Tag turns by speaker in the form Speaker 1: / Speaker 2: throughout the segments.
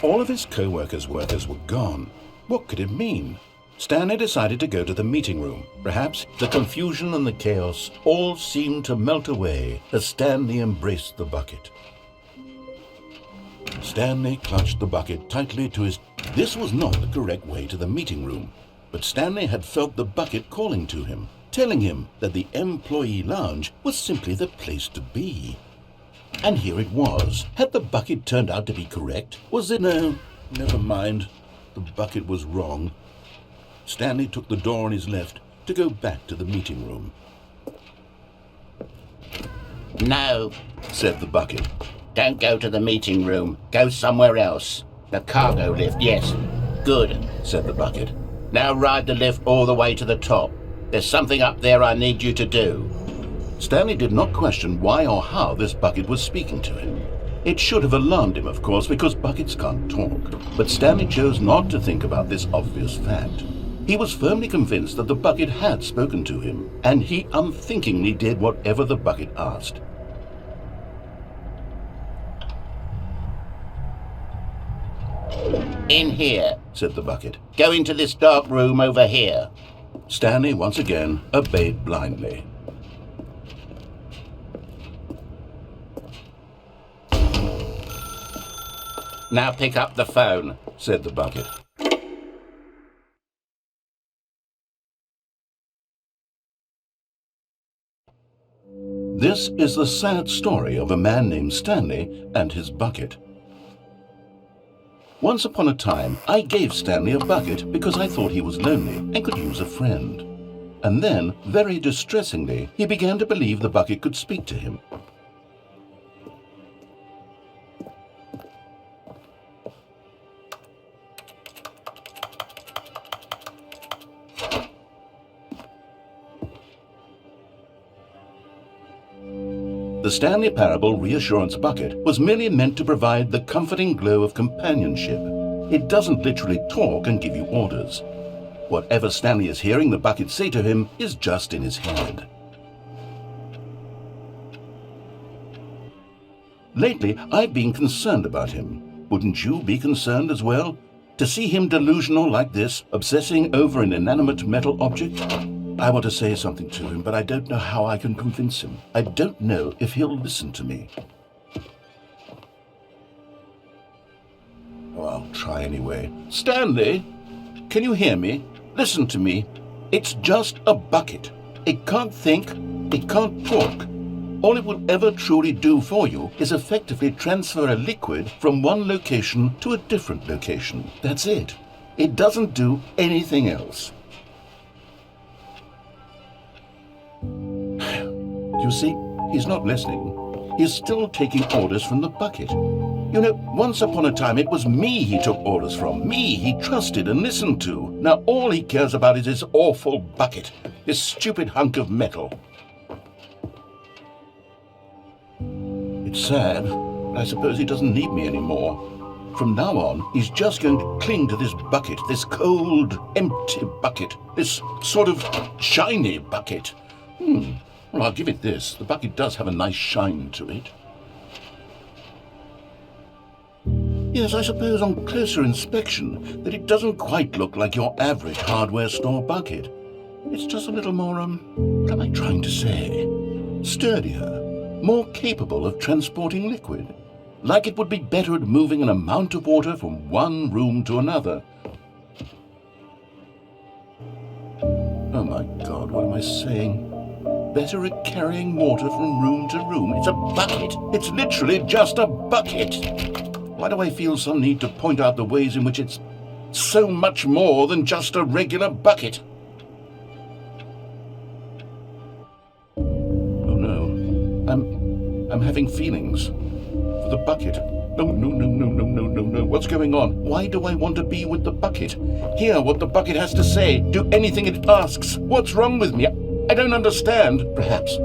Speaker 1: All of his co-workers' workers were gone. What could it mean? Stanley decided to go to the meeting room. Perhaps the confusion and the chaos all seemed to melt away as Stanley embraced the bucket. Stanley clutched the bucket tightly to his... This was not the correct way to the meeting room, but Stanley had felt the bucket calling to him, telling him that the employee lounge was simply the place to be. And here it was. Had the bucket turned out to be correct? Was it? No, never mind. The bucket was wrong. Stanley took the door on his left to go back to the meeting room.
Speaker 2: No,
Speaker 1: Said the bucket.
Speaker 2: don't go to the meeting room. Go somewhere else. The cargo lift, yes. Good,
Speaker 1: Said the bucket.
Speaker 2: now ride the lift all the way to the top. There's something up there I need you to do.
Speaker 1: Stanley did not question why or how this bucket was speaking to him. It should have alarmed him, of course, because buckets can't talk. But Stanley chose not to think about this obvious fact. He was firmly convinced that the bucket had spoken to him, and he unthinkingly did whatever the bucket asked.
Speaker 2: In here.
Speaker 1: Said the bucket.
Speaker 2: Go into this dark room over here.
Speaker 1: Stanley once again obeyed blindly.
Speaker 2: Now pick up the phone.
Speaker 1: Said the bucket. This is the sad story of a man named Stanley and his bucket. Once upon a time, I gave Stanley a bucket because I thought he was lonely and could use a friend. And then, very distressingly, he began to believe the bucket could speak to him. The Stanley Parable Reassurance Bucket was merely meant to provide the comforting glow of companionship. It doesn't literally talk and give you orders. Whatever Stanley is hearing the bucket say to him is just in his head. Lately, I've been concerned about him. Wouldn't you be concerned as well? To see him delusional like this, obsessing over an inanimate metal object? I want to say something to him, but I don't know how I can convince him. I don't know if he'll listen to me. Oh, I'll try anyway. Stanley, can you hear me? Listen to me. It's just a bucket. It can't think, it can't talk. All it will ever truly do for you is effectively transfer a liquid from one location to a different location. That's it. It doesn't do anything else. You see, he's not listening. He's still taking orders from the bucket. You know, once upon a time it was me he took orders from. Me he trusted and listened to. Now all he cares about is this awful bucket. This stupid hunk of metal. It's sad, but I suppose he doesn't need me anymore. From now on, he's just going to cling to this bucket, this cold, empty bucket, this sort of shiny bucket. Well, I'll give it this. The bucket does have a nice shine to it. Yes, I suppose on closer inspection that it doesn't quite look like your average hardware store bucket. It's just a little more, what am I trying to say? Sturdier, more capable of transporting liquid. Like it would be better at moving an amount of water from one room to another. Oh my God, what am I saying? Better at carrying water from room to room. It's a bucket. It's literally just a bucket. Why do I feel some need to point out the ways in which it's so much more than just a regular bucket? Oh no, I'm having feelings for the bucket. No. What's going on? Why do I want to be with the bucket? Hear what the bucket has to say. Do anything it asks. What's wrong with me? I don't understand. Perhaps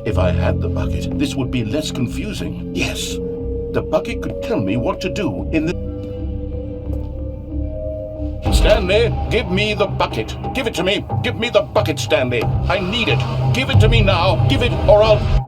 Speaker 1: if I had the bucket, this would be less confusing. Yes, the bucket could tell me what to do in the... Stanley, give me the bucket. Give it to me. Give me the bucket, Stanley. I need it. Give it to me now. Give it or I'll...